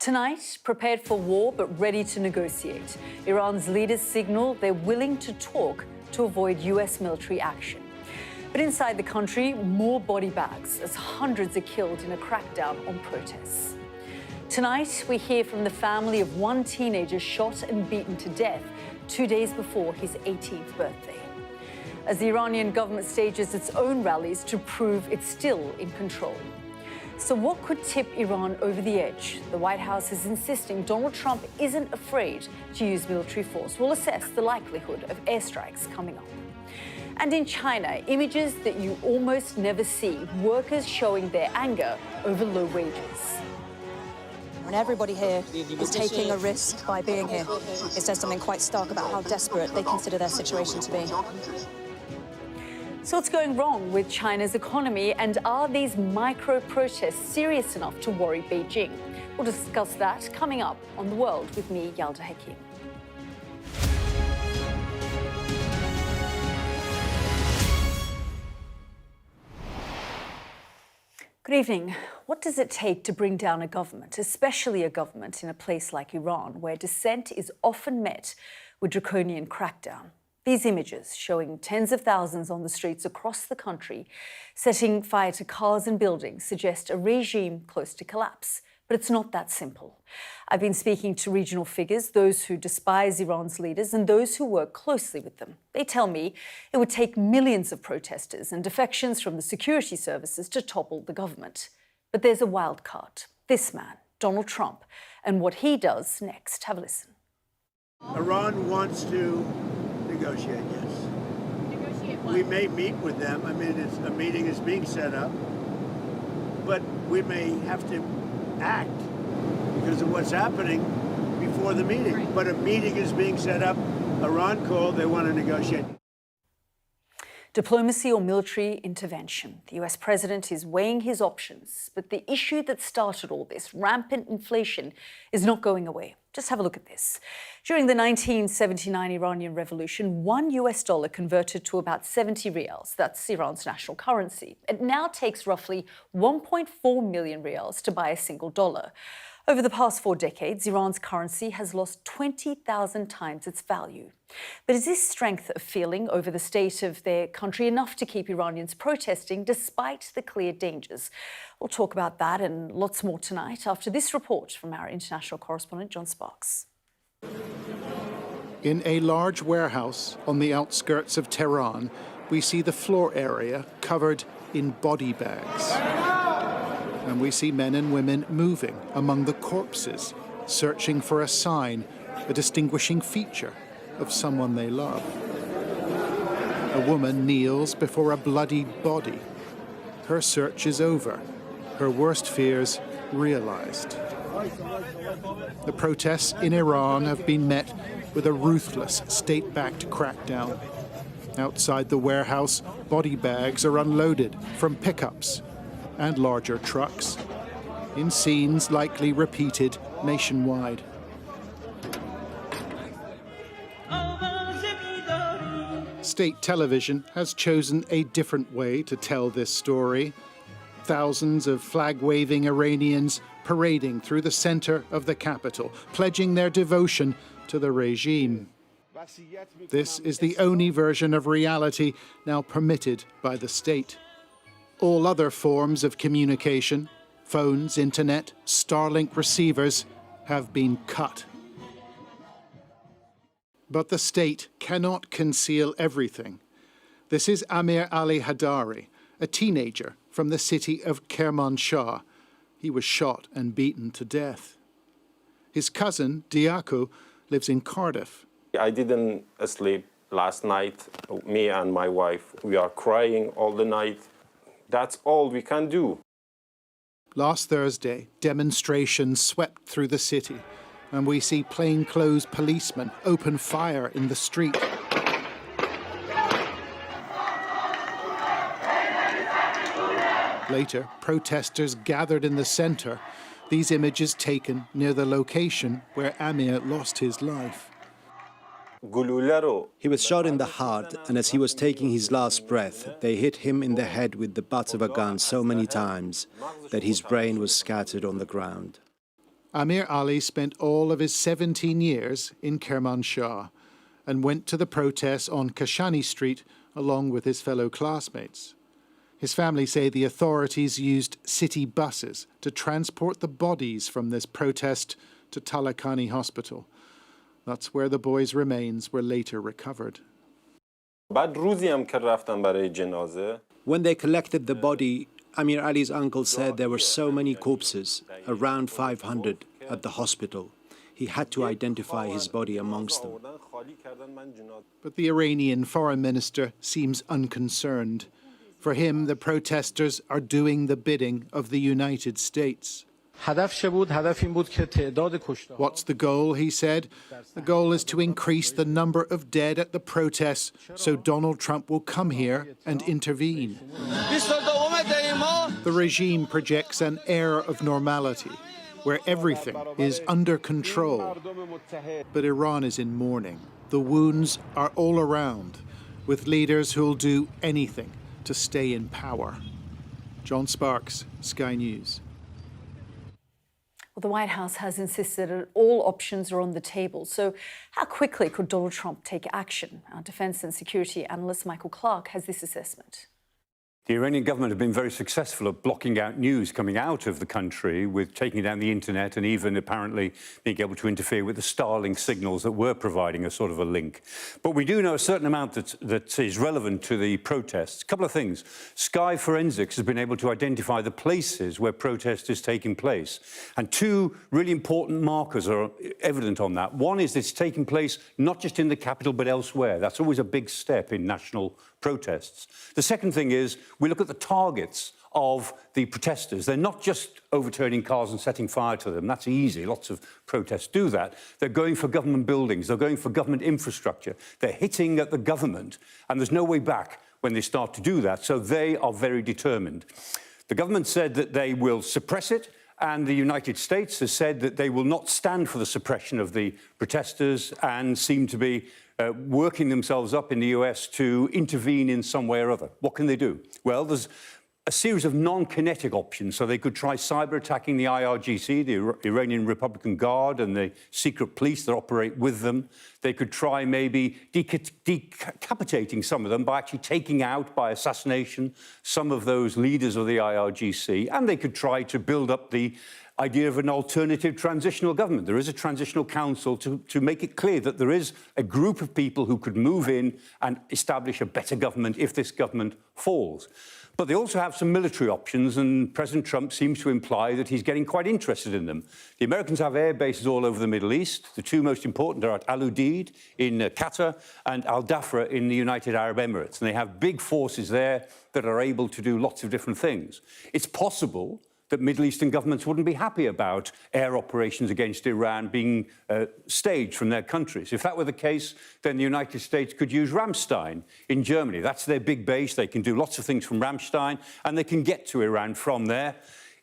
Tonight, prepared for war but ready to negotiate, Iran's leaders signal they're willing to talk to avoid US military action. But inside the country, more body bags as hundreds are killed in a crackdown on protests. Tonight, we hear from the family of one teenager shot and beaten to death 2 days before his 18th birthday. As the Iranian government stages its own rallies to prove it's still in control. So what could tip Iran over the edge? The White House is insisting Donald Trump isn't afraid to use military force. We'll assess the likelihood of airstrikes coming up. And in China, images that you almost never see, workers showing their anger over low wages. And everybody here is taking a risk by being here. It says something quite stark about how desperate they consider their situation to be. So what's going wrong with China's economy, and are these micro-protests serious enough to worry Beijing? We'll discuss that coming up on The World with me, Yalda Hakim. Good evening. What does it take to bring down a government, especially a government in a place like Iran, where dissent is often met with draconian crackdown? These images showing tens of thousands on the streets across the country setting fire to cars and buildings suggest a regime close to collapse. But it's not that simple. I've been speaking to regional figures, those who despise Iran's leaders and those who work closely with them. They tell me it would take millions of protesters and defections from the security services to topple the government. But there's a wild card. This man, Donald Trump, and what he does next. Have a listen. Iran wants to negotiate, yes. Negotiate what? We may meet with them. I mean, a meeting is being set up, but we may have to act because of what's happening before the meeting. Right. But a meeting is being set up. Iran called, they want to negotiate. Diplomacy or military intervention. The US president is weighing his options, but the issue that started all this, rampant inflation, is not going away. Just have a look at this. During the 1979 Iranian Revolution, $1 converted to about 70 rials. That's Iran's national currency. It now takes roughly 1.4 million rials to buy a single dollar. Over the past 4 decades, Iran's currency has lost 20,000 times its value. But is this strength of feeling over the state of their country enough to keep Iranians protesting despite the clear dangers? We'll talk about that and lots more tonight after this report from our international correspondent, John Sparks. In a large warehouse on the outskirts of Tehran, we see the floor area covered in body bags. And we see men and women moving among the corpses, searching for a sign, a distinguishing feature of someone they love. A woman kneels before a bloodied body. Her search is over, her worst fears realized. The protests in Iran have been met with a ruthless, state-backed crackdown. Outside the warehouse, body bags are unloaded from pickups and larger trucks, in scenes likely repeated nationwide. State television has chosen a different way to tell this story. Thousands of flag-waving Iranians parading through the center of the capital, pledging their devotion to the regime. This is the only version of reality now permitted by the state. All other forms of communication, phones, internet, Starlink receivers, have been cut. But the state cannot conceal everything. This is Amir Ali Hadari, a teenager from the city of Kermanshah. He was shot and beaten to death. His cousin, Diaku, lives in Cardiff. I didn't sleep last night. Me and my wife, we are crying all the night. That's all we can do. Last Thursday, demonstrations swept through the city, and we see plainclothes policemen open fire in the street. Later, protesters gathered in the center, these images taken near the location where Amir lost his life. He was shot in the heart, and as he was taking his last breath, they hit him in the head with the butt of a gun so many times that his brain was scattered on the ground. Amir Ali spent all of his 17 years in Kermanshah and went to the protests on Kashani Street along with his fellow classmates. His family say the authorities used city buses to transport the bodies from this protest to Talakani Hospital. That's where the boy's remains were later recovered. When they collected the body, Amir Ali's uncle said there were so many corpses, around 500, at the hospital. He had to identify his body amongst them. But the Iranian foreign minister seems unconcerned. For him, the protesters are doing the bidding of the United States. What's the goal, he said? The goal is to increase the number of dead at the protests so Donald Trump will come here and intervene. The regime projects an air of normality, where everything is under control. But Iran is in mourning. The wounds are all around, with leaders who'll do anything to stay in power. John Sparks, Sky News. Well, the White House has insisted that all options are on the table. So how quickly could Donald Trump take action? Our defence and security analyst Michael Clark has this assessment. The Iranian government have been very successful at blocking out news coming out of the country, with taking down the internet and even apparently being able to interfere with the Starlink signals that were providing a sort of a link. But we do know a certain amount that is relevant to the protests. A couple of things. Sky Forensics has been able to identify the places where protest is taking place. And two really important markers are evident on that. One is it's taking place not just in the capital but elsewhere. That's always a big step in national protests. The second thing is we look at the targets of the protesters. They're not just overturning cars and setting fire to them. That's easy. Lots of protests do that. They're going for government buildings. They're going for government infrastructure. They're hitting at the government, and there's no way back when they start to do that. So they are very determined. The government said that they will suppress it, and the United States has said that they will not stand for the suppression of the protesters and seem to be working themselves up in the US to intervene in some way or other. What can they do? Well, there's a series of non-kinetic options. So they could try cyber-attacking the IRGC, the Iranian Republican Guard, and the secret police that operate with them. They could try maybe decapitating some of them by actually taking out, by assassination, some of those leaders of the IRGC. And they could try to build up the idea of an alternative transitional government. There is a transitional council to make it clear that there is a group of people who could move in and establish a better government if this government falls. But they also have some military options, and President Trump seems to imply that he's getting quite interested in them. The Americans have air bases all over the Middle East. The two most important are at Al Udeid in Qatar and Al Dhafra in the United Arab Emirates. And they have big forces there that are able to do lots of different things. It's possible that Middle Eastern governments wouldn't be happy about air operations against Iran being staged from their countries. If that were the case, then the United States could use Ramstein in Germany. That's their big base. They can do lots of things from Ramstein, and they can get to Iran from there.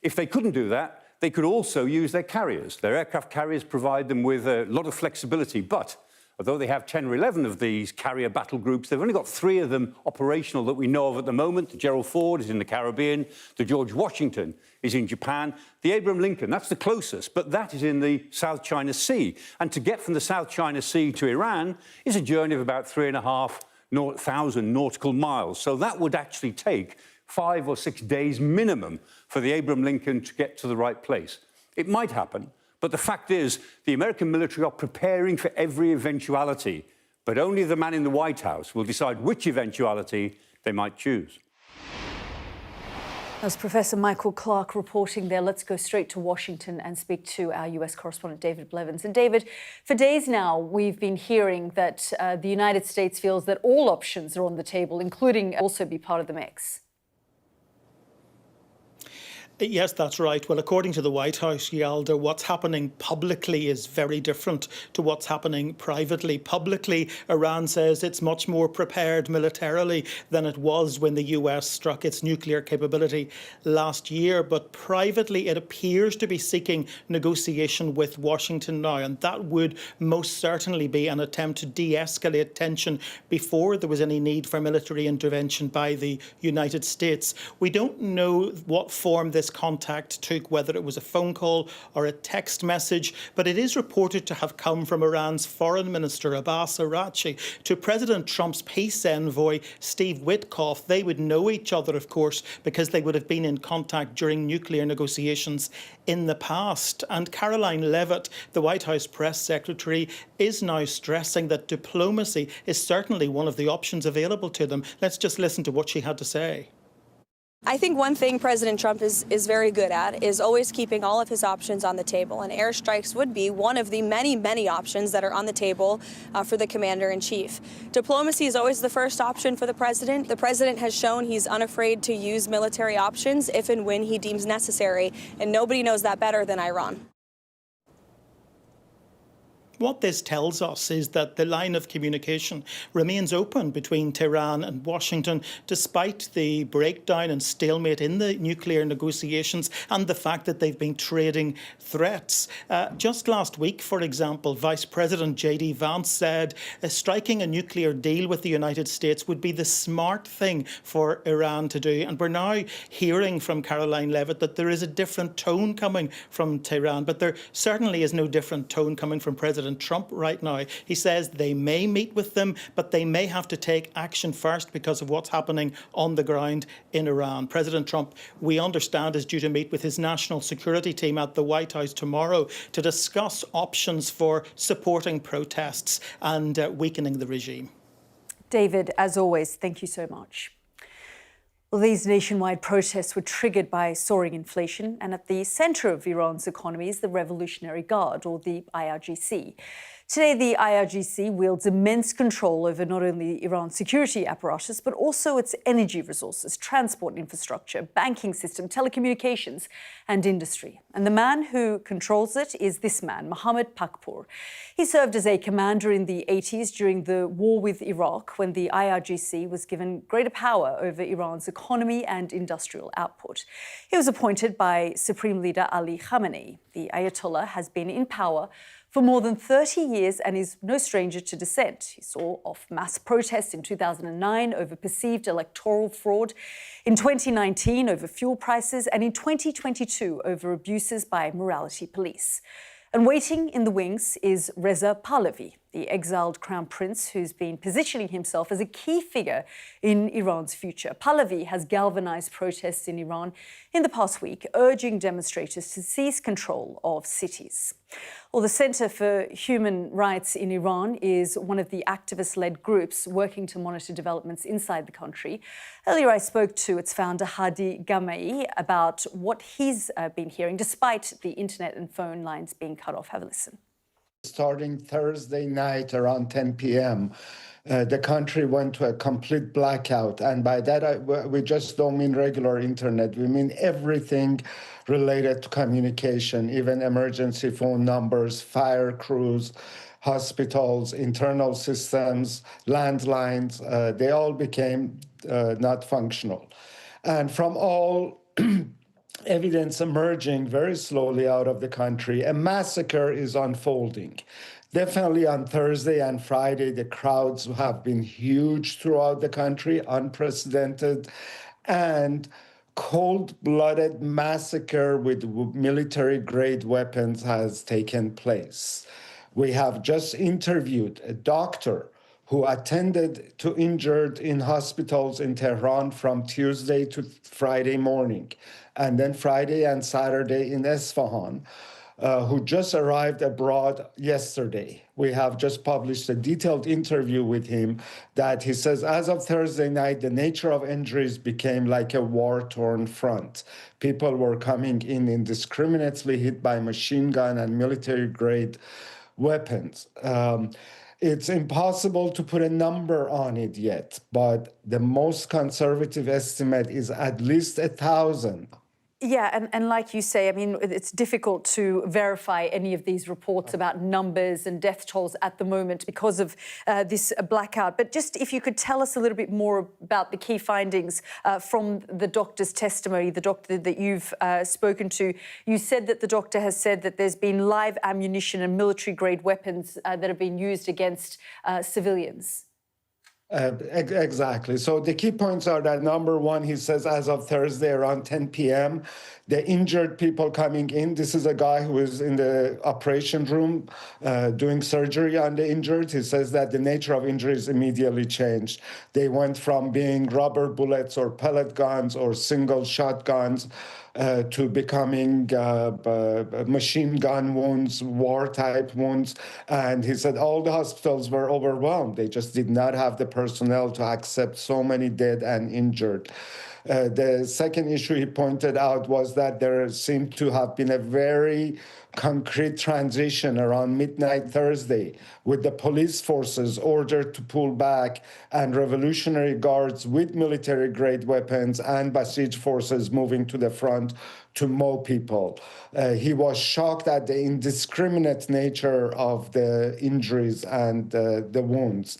If they couldn't do that, they could also use their carriers. Their aircraft carriers provide them with a lot of flexibility, but although they have 10 or 11 of these carrier battle groups, they've only got 3 of them operational that we know of at the moment. The Gerald Ford is in the Caribbean. The George Washington is in Japan. The Abraham Lincoln, that's the closest, but that is in the South China Sea. And to get from the South China Sea to Iran is a journey of about 3,500 nautical miles. So that would actually take 5 or 6 days minimum for the Abraham Lincoln to get to the right place. It might happen. But the fact is, the American military are preparing for every eventuality, but only the man in the White House will decide which eventuality they might choose. That's Professor Michael Clark reporting there. Let's go straight to Washington and speak to our US correspondent, David Blevins. And David, for days now, we've been hearing that the United States feels that all options are on the table, including also be part of the mix. Yes, that's right. Well, according to the White House, Yalda, what's happening publicly is very different to what's happening privately. Publicly, Iran says it's much more prepared militarily than it was when the US struck its nuclear capability last year. But privately, it appears to be seeking negotiation with Washington now. And that would most certainly be an attempt to de-escalate tension before there was any need for military intervention by the United States. We don't know what form this this contact took, whether it was a phone call or a text message, but it is reported to have come from Iran's Foreign Minister Abbas Araghchi to President Trump's peace envoy Steve Witkoff. They would know each other, of course, because they would have been in contact during nuclear negotiations in the past. And Caroline Levitt, the White House press secretary, is now stressing that diplomacy is certainly one of the options available to them. Let's just listen to what she had to say. I think one thing President Trump is very good at is always keeping all of his options on the table, and airstrikes would be one of the many, many options that are on the table for the commander-in-chief. Diplomacy is always the first option for the president. The president has shown he's unafraid to use military options if and when he deems necessary, and nobody knows that better than Iran. What this tells us is that the line of communication remains open between Tehran and Washington, despite the breakdown and stalemate in the nuclear negotiations and the fact that they've been trading threats. Just last week, for example, Vice President J.D. Vance said striking a nuclear deal with the United States would be the smart thing for Iran to do. And we're now hearing from Caroline Levitt that there is a different tone coming from Tehran, but there certainly is no different tone coming from President Trump right now. He says they may meet with them, but they may have to take action first because of what's happening on the ground in Iran. President Trump, we understand, is due to meet with his national security team at the White House tomorrow to discuss options for supporting protests and weakening the regime. David, as always, thank you so much. Well, these nationwide protests were triggered by soaring inflation, and at the centre of Iran's economy is the Revolutionary Guard, or the IRGC. Today, the IRGC wields immense control over not only Iran's security apparatus, but also its energy resources, transport infrastructure, banking system, telecommunications, and industry. And the man who controls it is this man, Mohammad Pakpour. He served as a commander in the 80s during the war with Iraq, when the IRGC was given greater power over Iran's economy and industrial output. He was appointed by Supreme Leader Ali Khamenei. The Ayatollah has been in power for more than 30 years and is no stranger to dissent. He saw off mass protests in 2009 over perceived electoral fraud, in 2019 over fuel prices, and in 2022 over abuses by morality police. And waiting in the wings is Reza Pahlavi, the exiled crown prince who's been positioning himself as a key figure in Iran's future. Pahlavi has galvanized protests in Iran in the past week, urging demonstrators to seize control of cities. Well, the Center for Human Rights in Iran is one of the activist-led groups working to monitor developments inside the country. Earlier, I spoke to its founder, Hadi Gamai, about what he's been hearing, despite the internet and phone lines being cut off. Have a listen. Starting Thursday night around 10 p.m., the country went to a complete blackout. And by that, we just don't mean regular internet. We mean everything related to communication, even emergency phone numbers, fire crews, hospitals, internal systems, landlines. They all became not functional. And from all evidence emerging very slowly out of the country, a massacre is unfolding. Definitely on Thursday and Friday, the crowds have been huge throughout the country, unprecedented, and cold-blooded massacre with military-grade weapons has taken place. We have just interviewed a doctor who attended to injured in hospitals in Tehran from Tuesday to Friday morning, and then Friday and Saturday in Isfahan, who just arrived abroad yesterday. We have just published a detailed interview with him that he says, as of Thursday night, the nature of injuries became like a war-torn front. People were coming in indiscriminately, hit by machine gun and military-grade weapons. It's impossible to put a number on it yet, but the most conservative estimate is at least 1,000. Yeah, and like you say, I mean, it's difficult to verify any of these reports about numbers and death tolls at the moment because of this blackout. But just if you could tell us a little bit more about the key findings from the doctor's testimony, the doctor that you've spoken to. You said that the doctor has said that there's been live ammunition and military-grade weapons that have been used against civilians. Exactly. So the key points are that number one, he says as of Thursday around 10 p.m., the injured people coming in, this is a guy who is in the operation room doing surgery on the injured. He says that the nature of injuries immediately changed. They went from being rubber bullets or pellet guns or single shotguns to becoming machine gun wounds, war-type wounds. And he said all the hospitals were overwhelmed. They just did not have the personnel to accept so many dead and injured. The second issue he pointed out was that there seemed to have been a very concrete transition around midnight Thursday, with the police forces ordered to pull back and Revolutionary Guards with military-grade weapons and Basij forces moving to the front to mow people. He was shocked at the indiscriminate nature of the injuries and the wounds.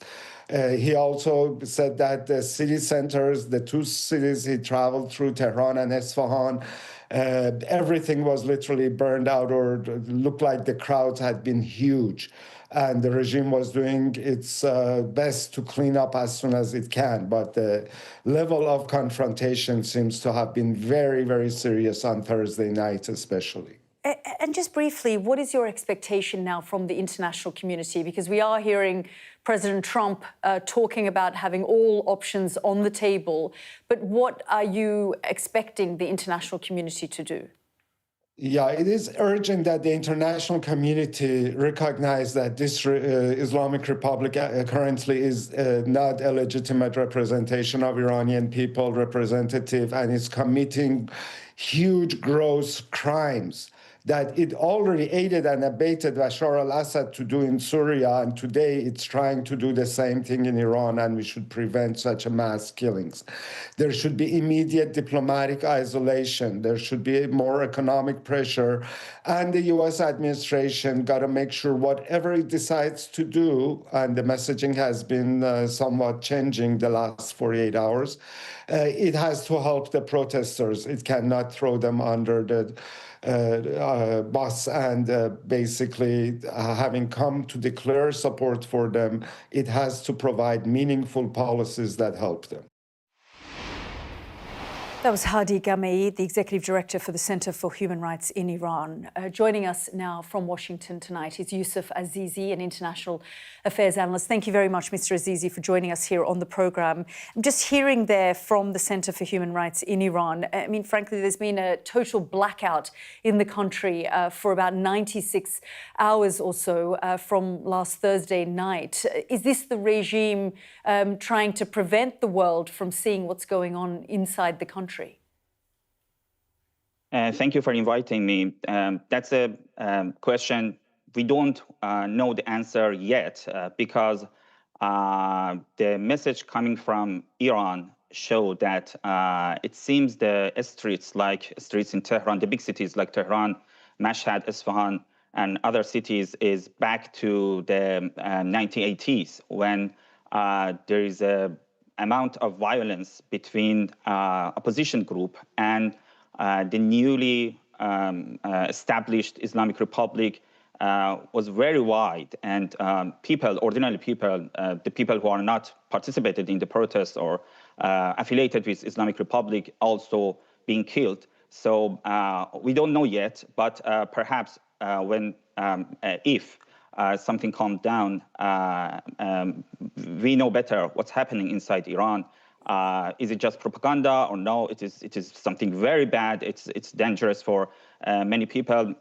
He also said that the city centers, the two cities he traveled through, Tehran and Isfahan, everything was literally burned out or looked like the crowds had been huge. And the regime was doing its best to clean up as soon as it can. But the level of confrontation seems to have been very, very serious on Thursday night, especially. And just briefly, what is your expectation now from the international community? Because we are hearing President Trump talking about having all options on the table. But what are you expecting the international community to do? Yeah, it is urgent that the international community recognize that this Islamic Republic currently is not a legitimate representation of Iranian people, representative, and is committing huge, gross crimes that it already aided and abetted Bashar al-Assad to do in Syria, and today it's trying to do the same thing in Iran, and we should prevent such a mass killings. There should be immediate diplomatic isolation. There should be more economic pressure, and the U.S. administration got to make sure whatever it decides to do, and the messaging has been somewhat changing the last 48 hours, it has to help the protesters. It cannot throw them under the bus, and basically having come to declare support for them, it has to provide meaningful policies that help them. That was Hadi Gamei, the Executive Director for the Center for Human Rights in Iran. Joining us now from Washington tonight is Yusuf Azizi, an international affairs analyst. Thank you very much, Mr. Azizi, for joining us here on the program. I'm just hearing there from the Center for Human Rights in Iran. I mean, frankly, there's been a total blackout in the country for about 96 hours or so from last Thursday night. Is this the regime trying to prevent the world from seeing what's going on inside the country? Thank you for inviting me. That's a question we don't know the answer yet because the message coming from Iran show that it seems the streets in Tehran, the big cities like Tehran, Mashhad, Isfahan, and other cities is back to the 1980s when there is a amount of violence between opposition group and the newly established Islamic Republic was very wide, and people, ordinary people, the people who are not participated in the protests or affiliated with Islamic Republic, also being killed. So we don't know yet, but perhaps when, if something calms down, we know better what's happening inside Iran. Is it just propaganda or no? It is something very bad. It's dangerous for many people.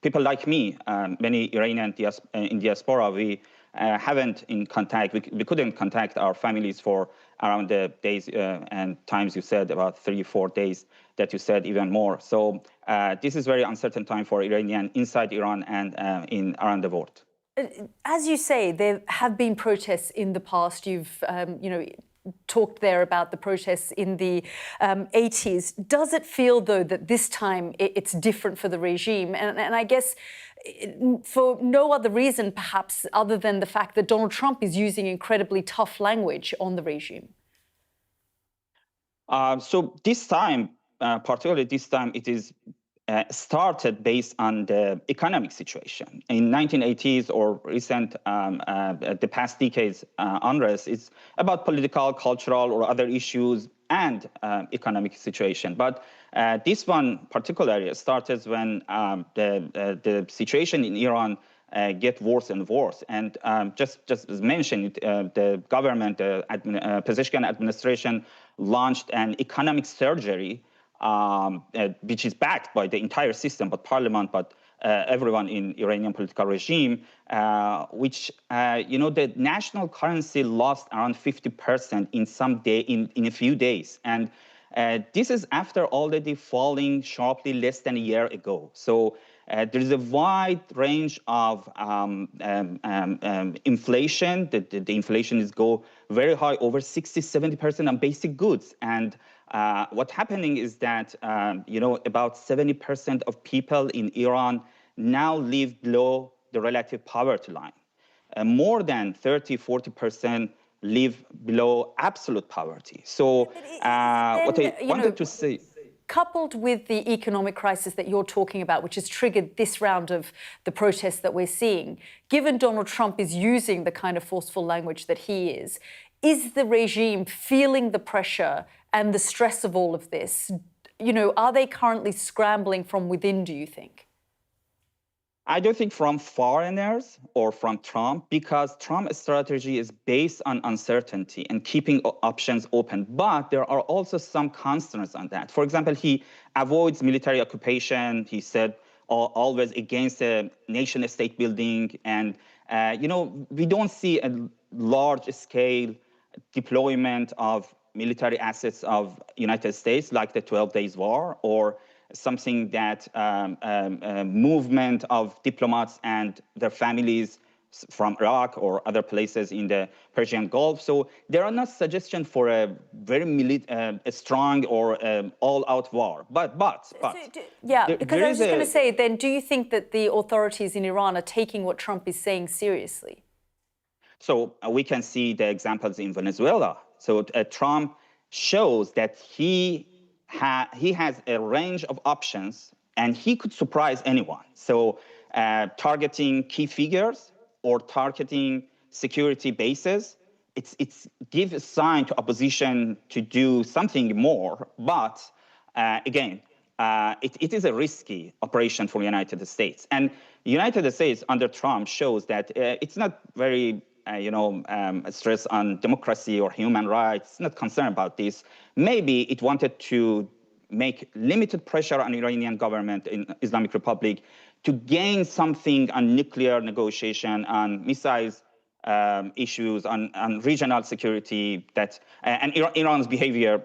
People like me, many Iranian in diaspora, we haven't in contact. We couldn't contact our families for around the days and times you said, about 3-4 days that you said, even more. So this is very uncertain time for Iranian inside Iran and around the world. As you say, there have been protests in the past. You've talked there about the protests in the 80s. Does it feel, though, that this time it's different for the regime? And I guess for no other reason, perhaps, other than the fact that Donald Trump is using incredibly tough language on the regime. So this time, particularly this time, it is started based on the economic situation. In 1980s or recent, the past decades, unrest is about political, cultural, or other issues and economic situation. But this one particularly started when the situation in Iran get worse and worse. And just as mentioned, the government, the Pezeshkian administration launched an economic surgery, which is backed by the entire system, but parliament, but everyone in Iranian political regime, which, the national currency lost around 50% in some day, in a few days. And this is after already falling sharply less than a year ago. So there is a wide range of inflation. The inflation is go very high, over 60-70% on basic goods. And what's happening is that, about 70% of people in Iran now live below the relative poverty line. More than 30-40% live below absolute poverty. So what I wanted to say... Coupled with the economic crisis that you're talking about, which has triggered this round of the protests that we're seeing, given Donald Trump is using the kind of forceful language that he is the regime feeling the pressure and the stress of all of this? Are they currently scrambling from within, do you think? I don't think from foreigners or from Trump, because Trump's strategy is based on uncertainty and keeping options open. But there are also some constraints on that. For example, he avoids military occupation. He said always against the nation-state building. And, we don't see a large-scale deployment of military assets of United States like the 12 Days War, or something that movement of diplomats and their families from Iraq or other places in the Persian Gulf. So there are not suggestions for a very strong or all-out war. But because I was just going to say, then, do you think that the authorities in Iran are taking what Trump is saying seriously? So we can see the examples in Venezuela. So Trump shows that he has a range of options, and he could surprise anyone. So targeting key figures or targeting security bases, it's give a sign to opposition to do something more. But again, it is a risky operation for the United States. And the United States under Trump shows that it's not very stress on democracy or human rights, not concerned about this. Maybe it wanted to make limited pressure on the Iranian government in Islamic Republic to gain something on nuclear negotiation, on missiles issues, on regional security, and Iran's behavior,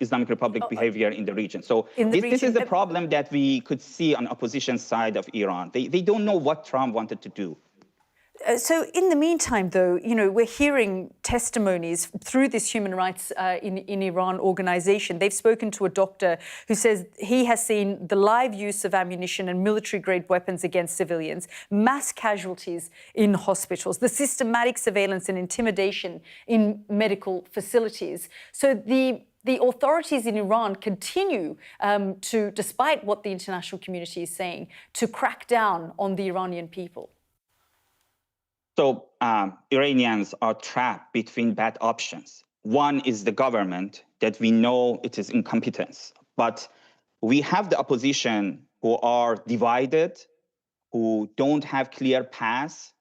Islamic Republic behavior in the region. So this is the problem that we could see on opposition side of Iran. They don't know what Trump wanted to do. So in the meantime, though, we're hearing testimonies through this human rights in Iran organization. They've spoken to a doctor who says he has seen the live use of ammunition and military-grade weapons against civilians, mass casualties in hospitals, the systematic surveillance and intimidation in medical facilities. So the authorities in Iran continue to, despite what the international community is saying, to crack down on the Iranian people. So Iranians are trapped between bad options. One is the government, that we know it is incompetence. But we have the opposition who are divided, who don't have clear paths,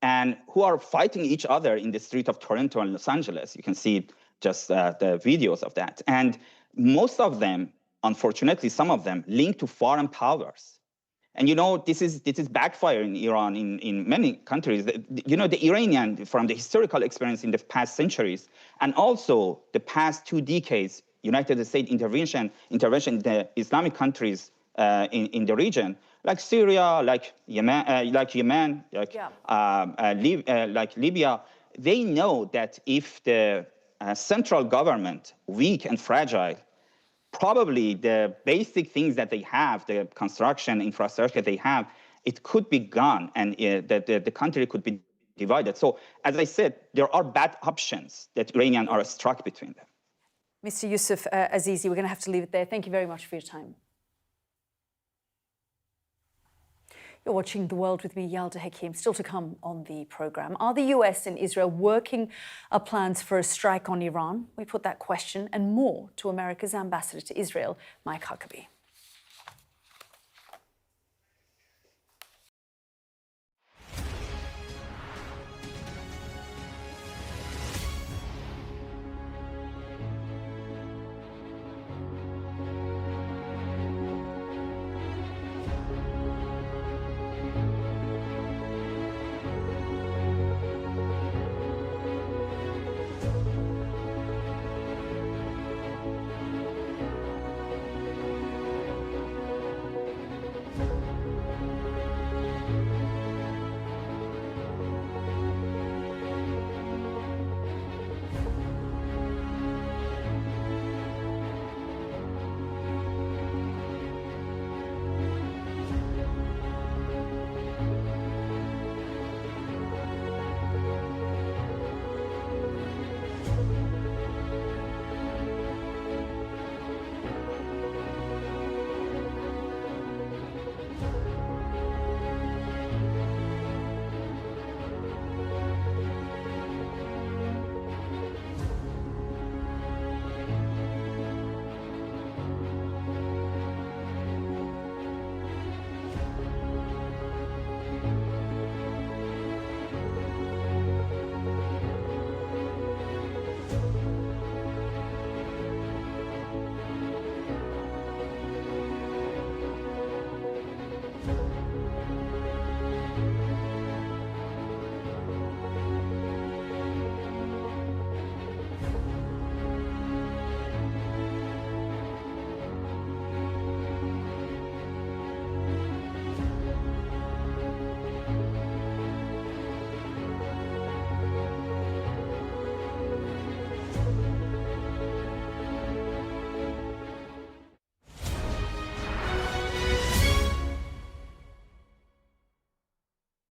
and who are fighting each other in the street of Toronto and Los Angeles. You can see just the videos of that. And most of them, unfortunately, some of them linked to foreign powers. And this is backfire in Iran, in many countries. The Iranian, from the historical experience in the past centuries, and also the past 2 decades, United States intervention in the Islamic countries in the region, like Syria, like Yemen, like Libya. They know that if the central government weak and fragile, probably the basic things that they have, the construction infrastructure they have, it could be gone, and the country could be divided. So, as I said, there are bad options that Iranians are stuck between them. Mr. Yusuf Azizi, we're going to have to leave it there. Thank you very much for your time. You're watching The World with me, Yalda Hakim. Still to come on the programme. Are the US and Israel working up plans for a strike on Iran? We put that question and more to America's ambassador to Israel, Mike Huckabee.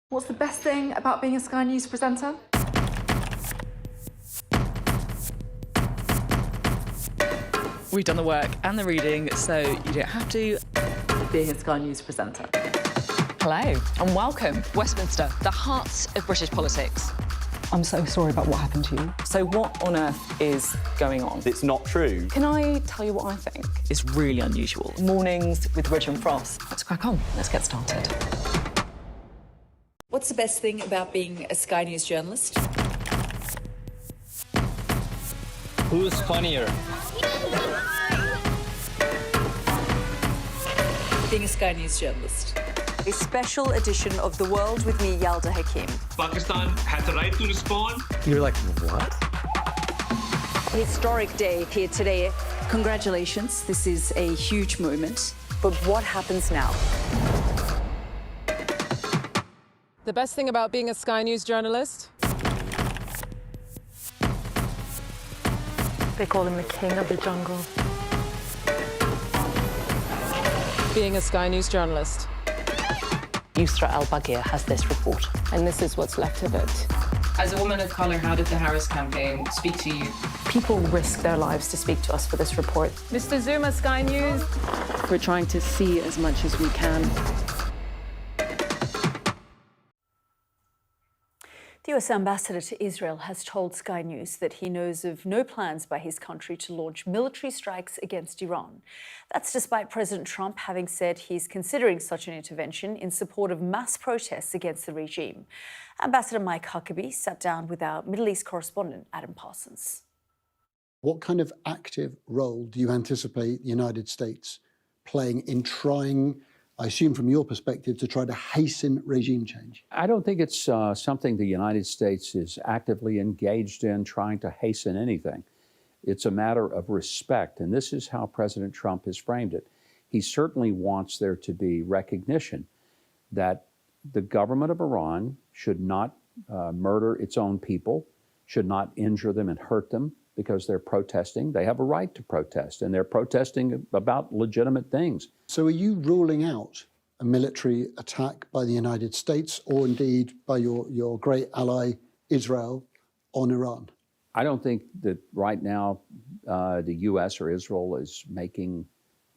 What's the best thing about being a Sky News presenter? We've done the work and the reading, so you don't have to. Being a Sky News presenter. Hello and welcome. Westminster, the heart of British politics. I'm so sorry about what happened to you. So what on earth is going on? It's not true. Can I tell you what I think? It's really unusual. Mornings with Ridge and Frost. Let's crack on. Let's get started. What's the best thing about being a Sky News journalist? Who's funnier? Being a Sky News journalist. A special edition of The World with me, Yalda Hakim. Pakistan has the right to respond. You're like, what? A historic day here today. Congratulations, this is a huge moment. But what happens now? The best thing about being a Sky News journalist? They call him the king of the jungle. Being a Sky News journalist. Yusra al-Baghir has this report. And this is what's left of it. As a woman of colour, how did the Harris campaign speak to you? People risk their lives to speak to us for this report. Mr. Zuma, Sky News. We're trying to see as much as we can. The US ambassador to Israel has told Sky News that he knows of no plans by his country to launch military strikes against Iran. That's despite President Trump having said he's considering such an intervention in support of mass protests against the regime. Ambassador Mike Huckabee sat down with our Middle East correspondent, Adam Parsons. What kind of active role do you anticipate the United States playing in trying, I assume from your perspective, to try to hasten regime change? I don't think it's something the United States is actively engaged in trying to hasten anything. It's a matter of respect, and this is how President Trump has framed it. He certainly wants there to be recognition that the government of Iran should not murder its own people, should not injure them and hurt them because they're protesting. They have a right to protest, and they're protesting about legitimate things. So are you ruling out a military attack by the United States or indeed by your great ally Israel on Iran? I don't think that right now the U.S. or Israel is making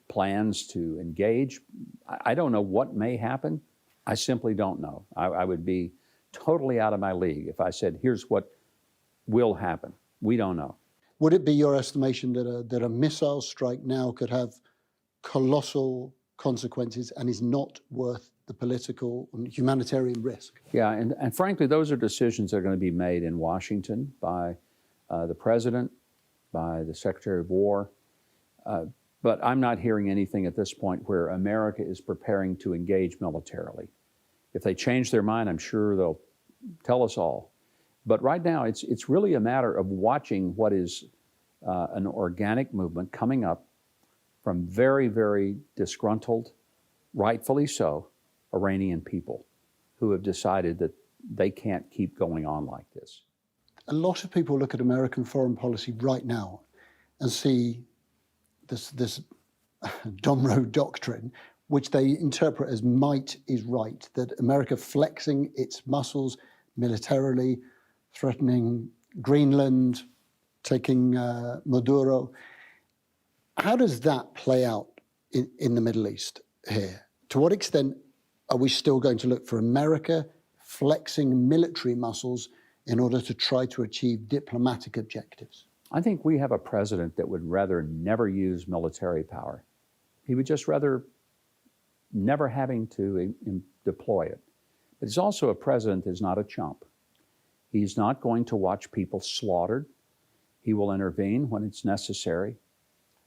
plans to engage. I don't know what may happen. I simply don't know. I would be totally out of my league if I said, here's what will happen. We don't know. Would it be your estimation that a missile strike now could have colossal consequences and is not worth the political and humanitarian risk? Yeah, and frankly, those are decisions that are going to be made in Washington by the president, by the Secretary of War. But I'm not hearing anything at this point where America is preparing to engage militarily. If they change their mind, I'm sure they'll tell us all. But right now, it's really a matter of watching what is an organic movement coming up from very, very disgruntled, rightfully so, Iranian people who have decided that they can't keep going on like this. A lot of people look at American foreign policy right now and see this Domro doctrine, which they interpret as might is right, that America flexing its muscles militarily, threatening Greenland, taking Maduro. How does that play out in the Middle East here? To what extent are we still going to look for America flexing military muscles in order to try to achieve diplomatic objectives? I think we have a president that would rather never use military power. He would just rather never having to deploy it. But he's also a president that's not a chump. He's not going to watch people slaughtered. He will intervene when it's necessary,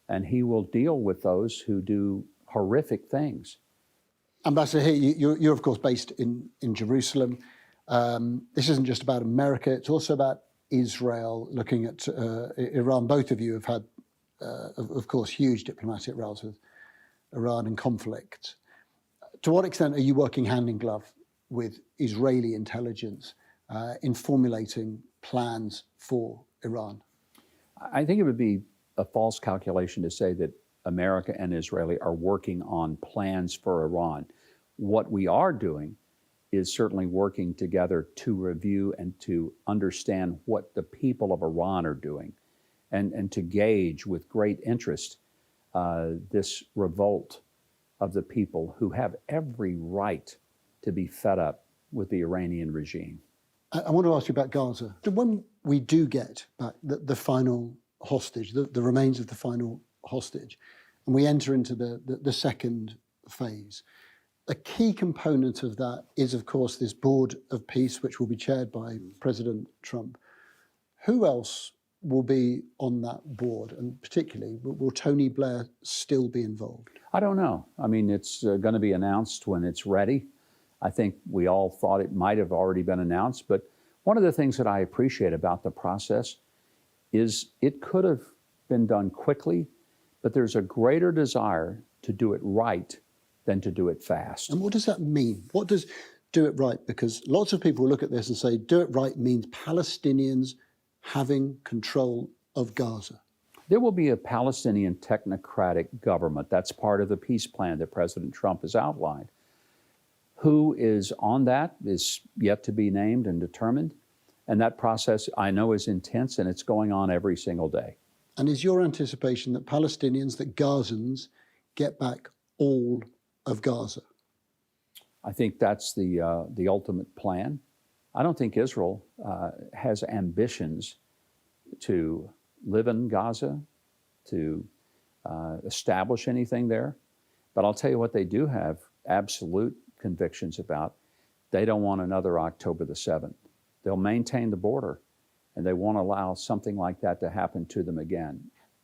and he will deal with those who do horrific things. Ambassador, here you're of course based in Jerusalem. This isn't just about America, it's also about Israel, looking at Iran. Both of you have had, of course, huge diplomatic roles with Iran in conflict. To what extent are you working hand in glove with Israeli intelligence in formulating plans for Iran? I think it would be a false calculation to say that America and Israel are working on plans for Iran. What we are doing is certainly working together to review and to understand what the people of Iran are doing and to gauge with great interest this revolt of the people who have every right to be fed up with the Iranian regime. I want to ask you about Gaza. When we do get back the final hostage, the remains of the final hostage, and we enter into the second phase, a key component of that is, of course, this board of peace, which will be chaired by President Trump. Who else will be on that board? And particularly, will Tony Blair still be involved? I don't know. I mean, it's going to be announced when it's ready. I think we all thought it might have already been announced. But one of the things that I appreciate about the process is it could have been done quickly, but there's a greater desire to do it right than to do it fast. And what does that mean? What does do it right? Because lots of people look at this and say, do it right means Palestinians having control of Gaza. There will be a Palestinian technocratic government. That's part of the peace plan that President Trump has outlined. Who is on that is yet to be named and determined. And that process, I know, is intense, and it's going on every single day. And is your anticipation that Palestinians, that Gazans, get back all of Gaza? I think that's the ultimate plan. I don't think Israel has ambitions to live in Gaza, to establish anything there. But I'll tell you what they do have absolute convictions about. They don't want another October the 7th. They'll maintain the border, and they won't allow something like that to happen to them again.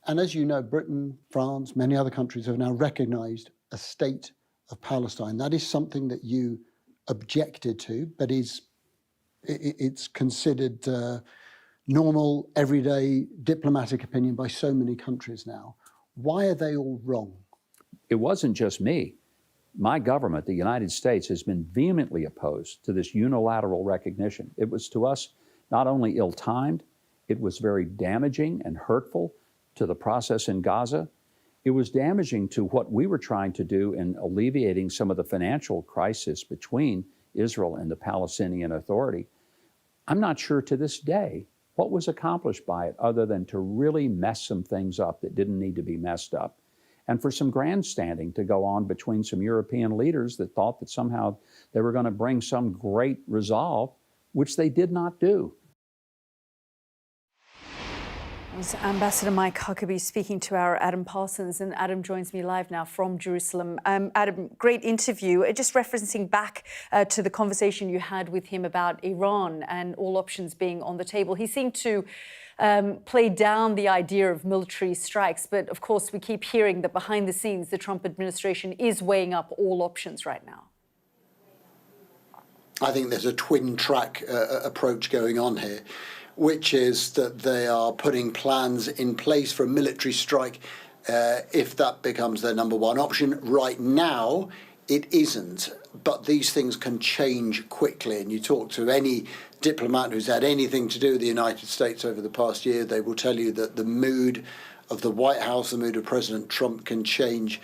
And as you know, Britain, France, many other countries have now recognized a state of Palestine. That is something that you objected to, but it's considered normal, everyday diplomatic opinion by so many countries now. Why are they all wrong? It wasn't just me. My government, the United States, has been vehemently opposed to this unilateral recognition. It was to us not only ill-timed, it was very damaging and hurtful to the process in Gaza. It was damaging to what we were trying to do in alleviating some of the financial crisis between Israel and the Palestinian Authority. I'm not sure to this day what was accomplished by it other than to really mess some things up that didn't need to be messed up. and for some grandstanding to go on between some European leaders that thought that somehow they were going to bring some great resolve, which they did not do. Ambassador Mike Huckabee speaking to our Adam Parsons, and Adam joins me live now from Jerusalem. Adam, great interview. Just referencing back to the conversation you had with him about Iran and all options being on the table. He seemed to play down the idea of military strikes, but of course we keep hearing that behind the scenes the Trump administration is weighing up all options right now. I think there's a twin track approach going on here, which is that they are putting plans in place for a military strike if that becomes their number one option. Right now, it isn't, but these things can change quickly. And you talk to any diplomat who's had anything to do with the United States over the past year, they will tell you that the mood of the White House, the mood of President Trump can change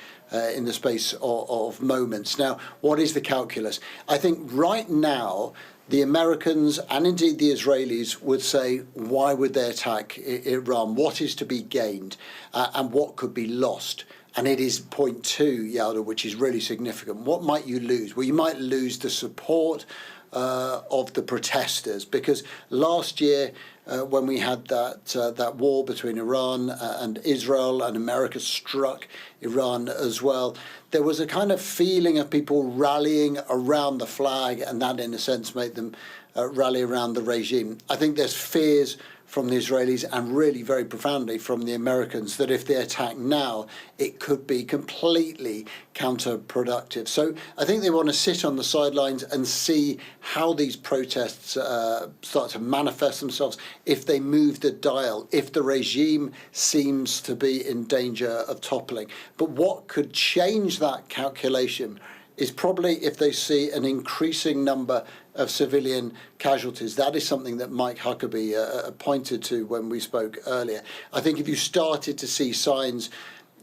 in the space of moments. Now, what is the calculus? I think right now, the Americans and indeed the Israelis would say, why would they attack Iran? What is to be gained and what could be lost? And it is point two, Yalda, which is really significant. What might you lose? Well, you might lose the support of the protesters, because last year when we had that war between Iran and Israel, and America struck Iran as well, there was a kind of feeling of people rallying around the flag, and that in a sense made them rally around the regime. I think there's fears from the Israelis and really very profoundly from the Americans that if they attack now, it could be completely counterproductive. So I think they want to sit on the sidelines and see how these protests start to manifest themselves, if they move the dial, if the regime seems to be in danger of toppling. But what could change that calculation is probably if they see an increasing number of civilian casualties. That is something that Mike Huckabee pointed to when we spoke earlier. I think if you started to see signs,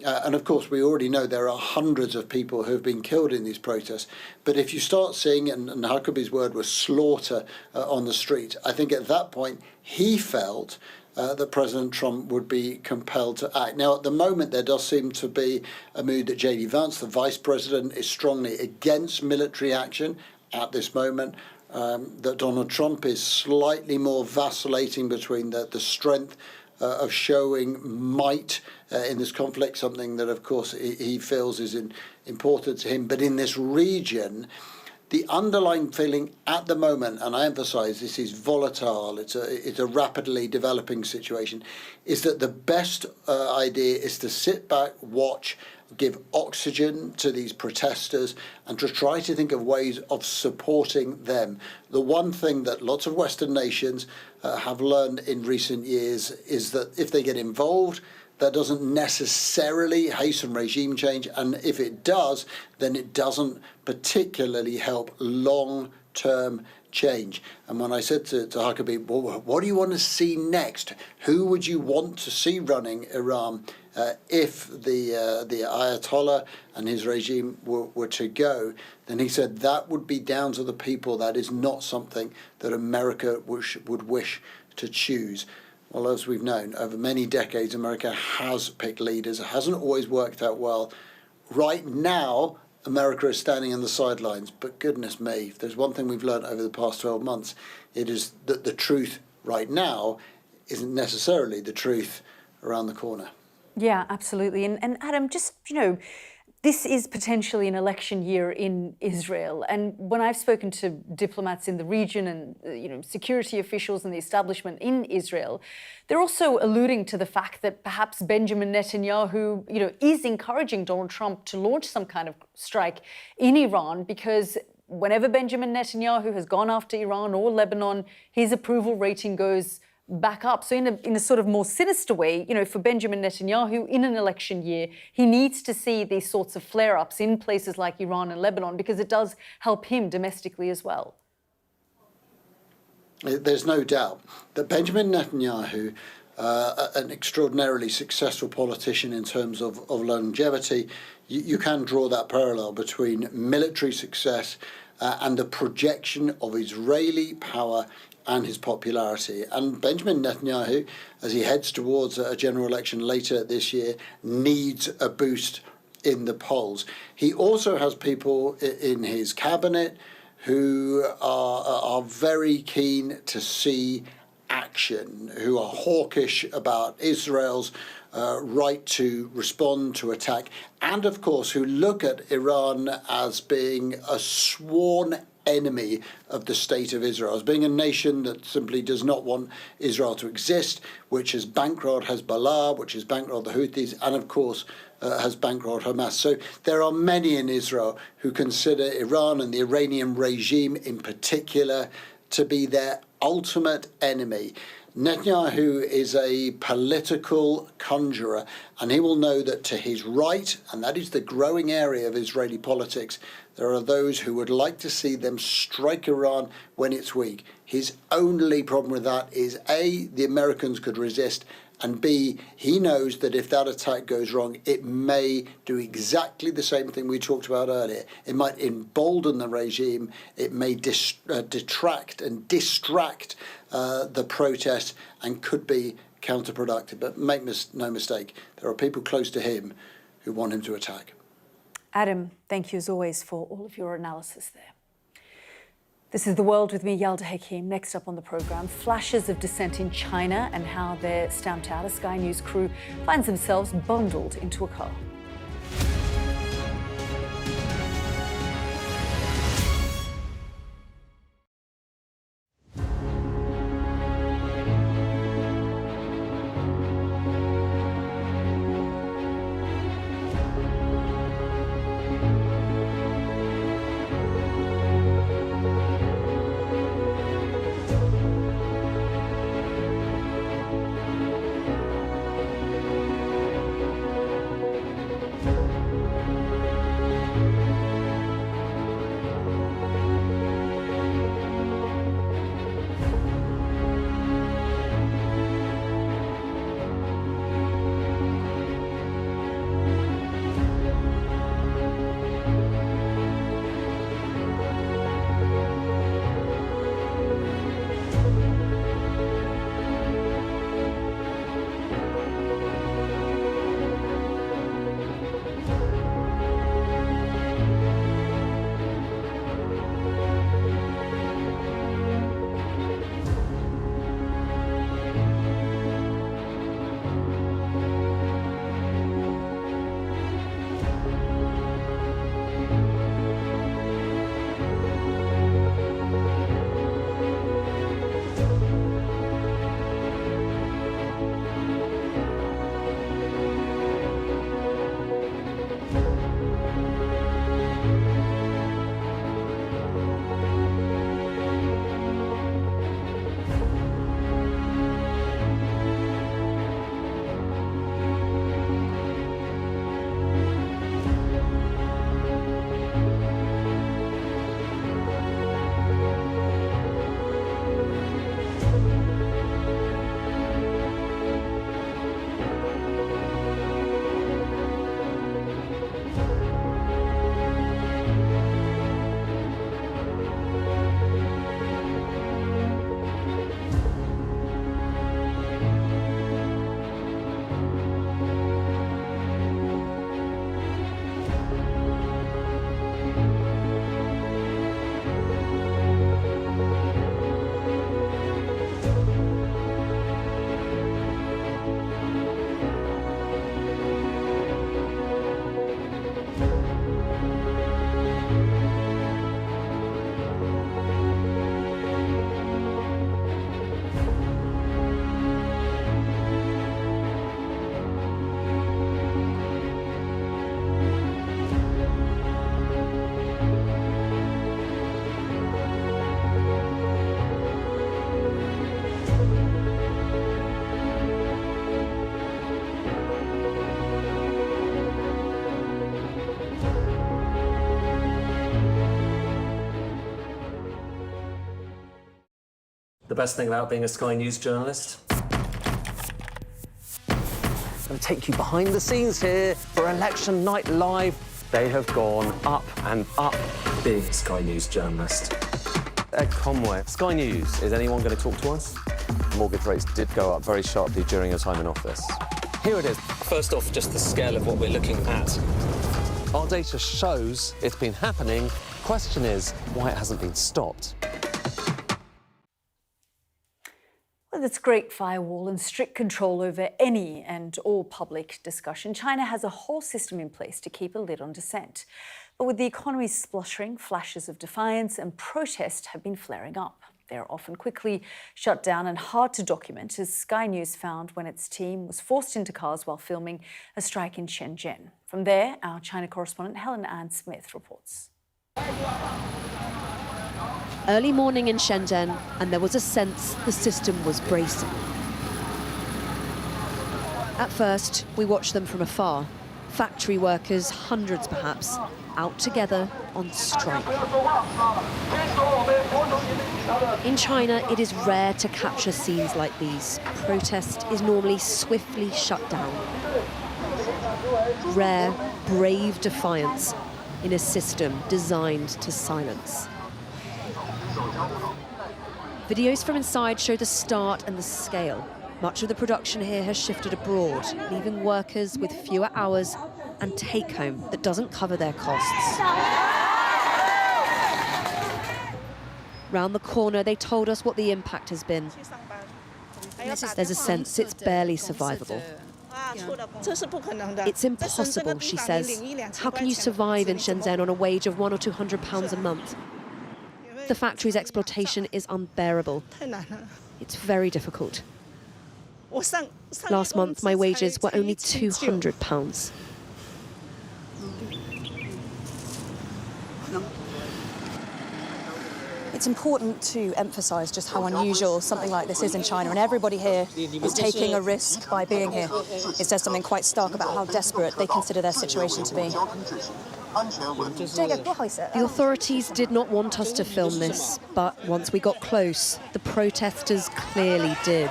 and of course we already know there are hundreds of people who have been killed in these protests, but if you start seeing, and Huckabee's word was slaughter on the street, I think at that point he felt that President Trump would be compelled to act. Now, at the moment, there does seem to be a mood that J.D. Vance, the vice president, is strongly against military action at this moment, that Donald Trump is slightly more vacillating between the strength of showing might in this conflict, something that, of course, he feels is important to him. But in this region, the underlying feeling at the moment, and I emphasize this is volatile, it's a rapidly developing situation, is that the best idea is to sit back, watch, give oxygen to these protesters, and to try to think of ways of supporting them. The one thing that lots of Western nations have learned in recent years is that if they get involved, that doesn't necessarily hasten regime change, and if it does, then it doesn't particularly help long-term change. And when I said to Huckabee, well, what do you want to see next? Who would you want to see running Iran if the Ayatollah and his regime were to go? Then he said that would be down to the people. That is not something that America would wish to choose. Well, as we've known, over many decades, America has picked leaders. It hasn't always worked out well. Right now, America is standing on the sidelines. But goodness me, if there's one thing we've learned over the past 12 months, it is that the truth right now isn't necessarily the truth around the corner. Yeah, absolutely. And Adam, just, this is potentially an election year in Israel. And when I've spoken to diplomats in the region and, security officials and the establishment in Israel, they're also alluding to the fact that perhaps Benjamin Netanyahu, is encouraging Donald Trump to launch some kind of strike in Iran, because whenever Benjamin Netanyahu has gone after Iran or Lebanon, his approval rating goes back up. So in a sort of more sinister way, for Benjamin Netanyahu in an election year, he needs to see these sorts of flare-ups in places like Iran and Lebanon, because it does help him domestically as well. There's no doubt that Benjamin Netanyahu, an extraordinarily successful politician in terms of longevity, you can draw that parallel between military success and the projection of Israeli power and his popularity. And Benjamin Netanyahu, as he heads towards a general election later this year, needs a boost in the polls. He also has people in his cabinet who are very keen to see action, who are hawkish about Israel's right to respond to attack, and of course who look at Iran as being a sworn enemy of the state of Israel, as being a nation that simply does not want Israel to exist, which has bankrolled Hezbollah, which has bankrolled the Houthis, and of course has bankrolled Hamas. So there are many in Israel who consider Iran and the Iranian regime in particular to be their ultimate enemy. Netanyahu is a political conjurer, and he will know that to his right, and that is the growing area of Israeli politics, there are those who would like to see them strike Iran when it's weak. His only problem with that is A, the Americans could resist, and B, he knows that if that attack goes wrong, it may do exactly the same thing we talked about earlier. It might embolden the regime. It may detract and distract the protest and could be counterproductive. But make no mistake, there are people close to him who want him to attack. Adam, thank you as always for all of your analysis there. This is The World with me, Yalda Hakim. Next up on the programme, flashes of dissent in China and how they're stamped out. A Sky News crew finds themselves bundled into a car. The best thing about being a Sky News journalist? I'm going to take you behind the scenes here for Election Night Live. They have gone up and up. Being a Sky News journalist. Ed Conway, Sky News, is anyone going to talk to us? Mortgage rates did go up very sharply during your time in office. Here it is. First off, just the scale of what we're looking at. Our data shows it's been happening. Question is why it hasn't been stopped. With its Great Firewall and strict control over any and all public discussion, China has a whole system in place to keep a lid on dissent. But with the economy spluttering, flashes of defiance and protest have been flaring up. They're often quickly shut down and hard to document, as Sky News found when its team was forced into cars while filming a strike in Shenzhen. From there, our China correspondent Helen Ann Smith reports. Early morning in Shenzhen, and there was a sense the system was bracing. At first, we watched them from afar. Factory workers, hundreds perhaps, out together on strike. In China, it is rare to capture scenes like these. Protest is normally swiftly shut down. Rare, brave defiance in a system designed to silence. Videos from inside show the start and the scale. Much of the production here has shifted abroad, leaving workers with fewer hours and take-home that doesn't cover their costs. Round the corner, they told us what the impact has been. There's a sense it's barely survivable. It's impossible, she says. How can you survive in Shenzhen on a wage of £100 or £200 a month? The factory's exploitation is unbearable. It's very difficult. Last month, my wages were only £200. It's important to emphasise just how unusual something like this is in China, and everybody here is taking a risk by being here. It says something quite stark about how desperate they consider their situation to be. The authorities did not want us to film this, but once we got close, the protesters clearly did.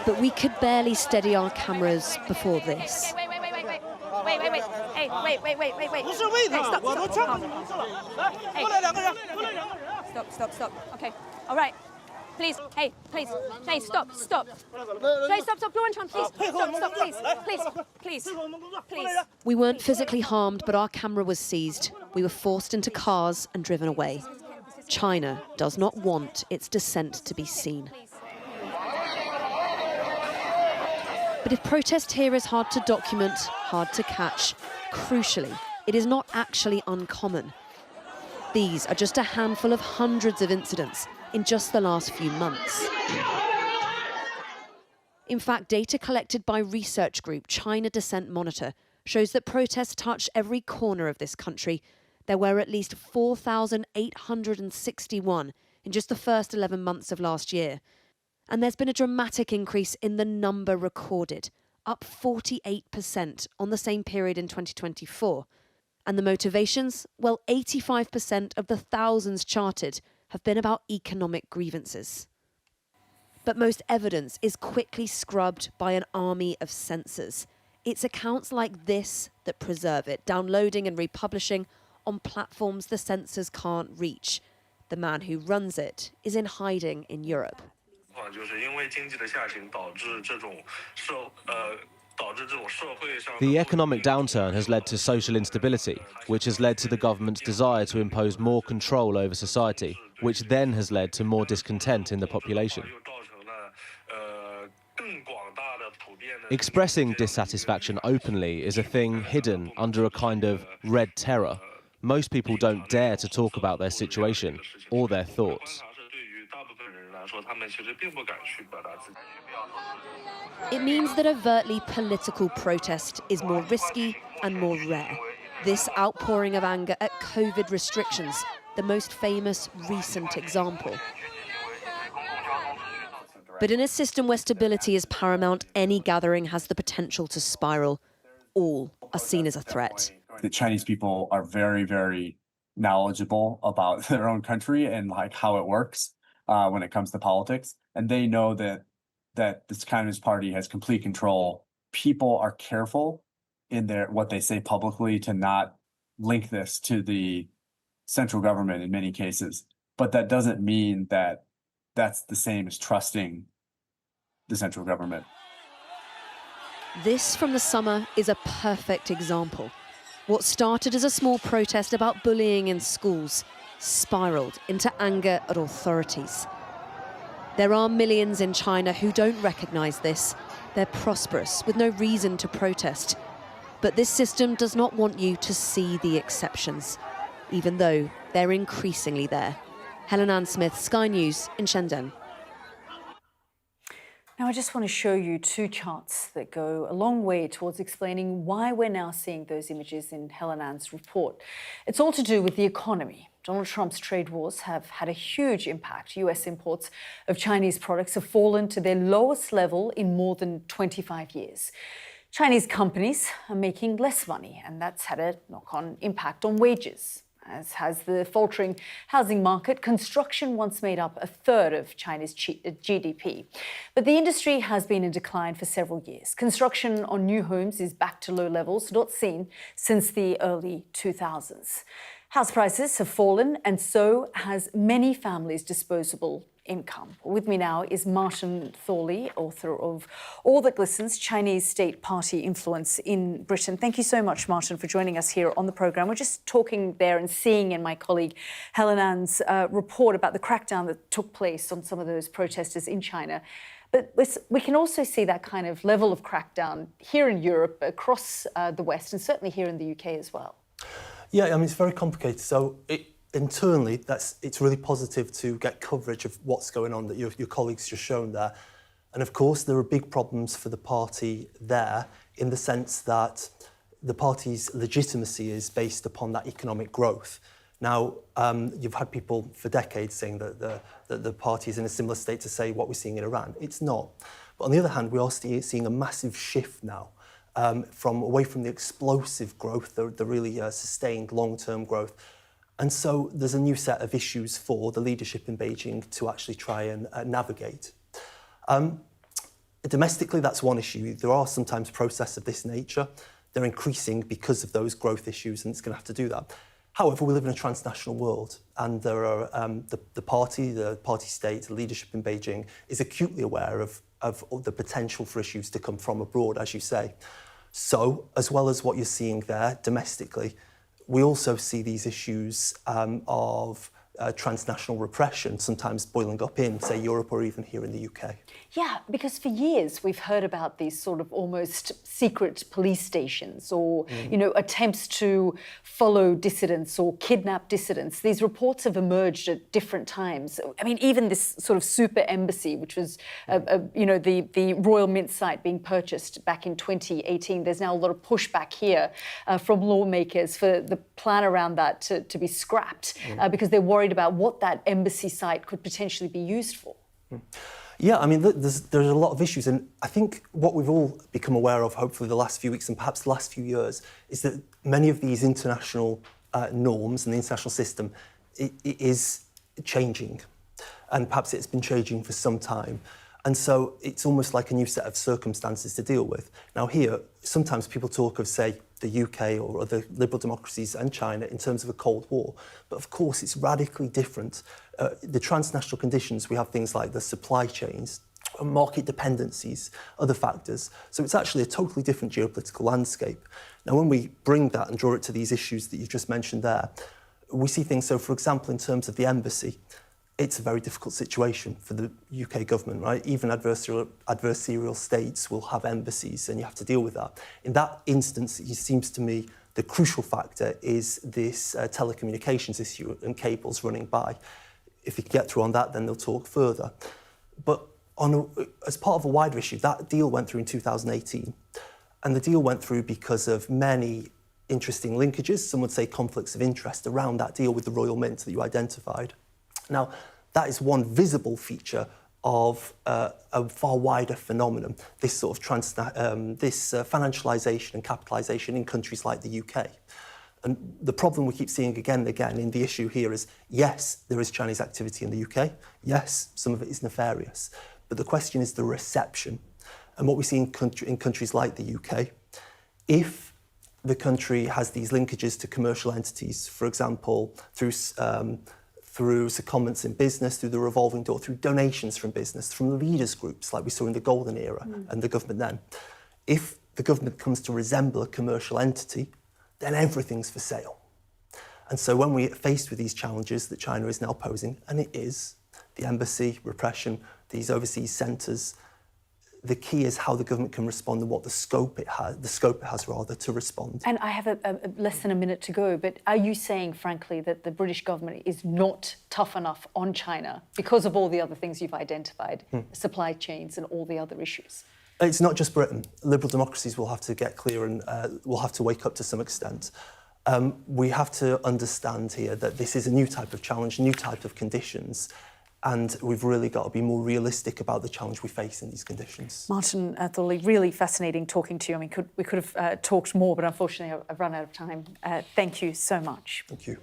But we could barely steady our cameras before this. Wait. Hey, wait. Hey, stop. Okay, all right. Please, hey, stop. Please, stop, please. We weren't physically harmed, but our camera was seized. We were forced into cars and driven away. China does not want its dissent to be seen. But if protest here is hard to document, hard to catch, crucially, it is not actually uncommon. These are just a handful of hundreds of incidents in just the last few months. In fact, data collected by research group China Dissent Monitor shows that protests touch every corner of this country. There were at least 4,861 in just the first 11 months of last year. And there's been a dramatic increase in the number recorded, up 48% on the same period in 2024. And the motivations? Well, 85% of the thousands charted have been about economic grievances. But most evidence is quickly scrubbed by an army of censors. It's accounts like this that preserve it, downloading and republishing on platforms the censors can't reach. The man who runs it is in hiding in Europe. The economic downturn has led to social instability, which has led to the government's desire to impose more control over society, which then has led to more discontent in the population. Expressing dissatisfaction openly is a thing hidden under a kind of red terror. Most people don't dare to talk about their situation or their thoughts. It means that overtly political protest is more risky and more rare. This outpouring of anger at COVID restrictions, the most famous recent example. But in a system where stability is paramount, any gathering has the potential to spiral. All are seen as a threat. The Chinese people are very, very knowledgeable about their own country and like how it works when it comes to politics. And they know that this Communist Party has complete control. People are careful in what they say publicly to not link this to the central government in many cases. But that doesn't mean that that's the same as trusting the central government. This from the summer is a perfect example. What started as a small protest about bullying in schools spiralled into anger at authorities. There are millions in China who don't recognise this. They're prosperous, with no reason to protest. But this system does not want you to see the exceptions, even though they're increasingly there. Helen Ann Smith, Sky News in Shenzhen. Now, I just want to show you two charts that go a long way towards explaining why we're now seeing those images in Helen Ann's report. It's all to do with the economy. Donald Trump's trade wars have had a huge impact. US imports of Chinese products have fallen to their lowest level in more than 25 years. Chinese companies are making less money, and that's had a knock-on impact on wages. As has the faltering housing market. Construction once made up a third of China's GDP. But the industry has been in decline for several years. Construction on new homes is back to low levels not seen since the early 2000s. House prices have fallen, and so has many families' disposable income. With me now is Martin Thorley, author of All That Glistens, Chinese State Party Influence in Britain. Thank you so much, Martin, for joining us here on the programme. We're just talking there and seeing in my colleague Helen Ann's report about the crackdown that took place on some of those protesters in China. But we can also see that kind of level of crackdown here in Europe, across the West, and certainly here in the UK as well. Yeah, I mean, it's very complicated. So internally, it's really positive to get coverage of what's going on that your colleagues just shown there. And of course, there are big problems for the party there in the sense that the party's legitimacy is based upon that economic growth. Now, you've had people for decades saying that the party is in a similar state to, say, what we're seeing in Iran. It's not. But on the other hand, we are seeing a massive shift now away from the explosive growth, the really sustained long-term growth. And so there's a new set of issues for the leadership in Beijing to actually try and navigate. Domestically, that's one issue. There are sometimes protests of this nature. They're increasing because of those growth issues, and it's going to have to do that. However, we live in a transnational world, and there are the party state, the leadership in Beijing is acutely aware of the potential for issues to come from abroad, as you say. So, as well as what you're seeing there domestically, we also see these issues of transnational repression sometimes boiling up in, say, Europe or even here in the UK. Yeah, because for years we've heard about these sort of almost secret police stations or, attempts to follow dissidents or kidnap dissidents. These reports have emerged at different times. I mean, even this sort of super embassy, which was, the Royal Mint site being purchased back in 2018. There's now a lot of pushback here from lawmakers for the plan around that to be scrapped because they're worried about what that embassy site could potentially be used for. Yeah, I mean, there's a lot of issues, and I think what we've all become aware of, hopefully the last few weeks and perhaps the last few years, is that many of these international norms and the international system it is changing, and perhaps it's been changing for some time. And so it's almost like a new set of circumstances to deal with. Now here, sometimes people talk of, say, the UK or other liberal democracies and China in terms of a Cold War. But of course, it's radically different. The transnational conditions, we have things like the supply chains, market dependencies, other factors. So it's actually a totally different geopolitical landscape. Now, when we bring that and draw it to these issues that you just mentioned there, we see things, so for example, in terms of the embassy, it's a very difficult situation for the UK government, right? Even adversarial states will have embassies, and you have to deal with that. In that instance, it seems to me the crucial factor is this telecommunications issue and cables running by. If you can get through on that, then they'll talk further. But as part of a wider issue, that deal went through in 2018. And the deal went through because of many interesting linkages, some would say conflicts of interest around that deal with the Royal Mint that you identified. Now, that is one visible feature of a far wider phenomenon, this sort of financialisation and capitalisation in countries like the UK. And the problem we keep seeing again and again in the issue here is, yes, there is Chinese activity in the UK. Yes, some of it is nefarious. But the question is the reception. And what we see in countries like the UK, if the country has these linkages to commercial entities, for example, through secondments in business, through the revolving door, through donations from business, from leaders groups like we saw in the Golden Era and the government then. If the government comes to resemble a commercial entity, then everything's for sale. And so when we're faced with these challenges that China is now posing, and it is, the embassy, repression, these overseas centres, the key is how the government can respond and what the scope it has to respond. And I have less than a minute to go, but are you saying, frankly, that the British government is not tough enough on China because of all the other things you've identified, supply chains and all the other issues? It's not just Britain. Liberal democracies will have to get clear and will have to wake up to some extent. We have to understand here that this is a new type of challenge, new type of conditions, and we've really got to be more realistic about the challenge we face in these conditions. Martin Thorley, really fascinating talking to you. I mean, we could have talked more, but unfortunately I've run out of time. Thank you so much. Thank you.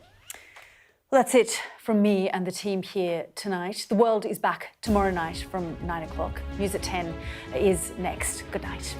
Well, that's it from me and the team here tonight. The World is back tomorrow night from 9 o'clock. News at 10 is next. Good night.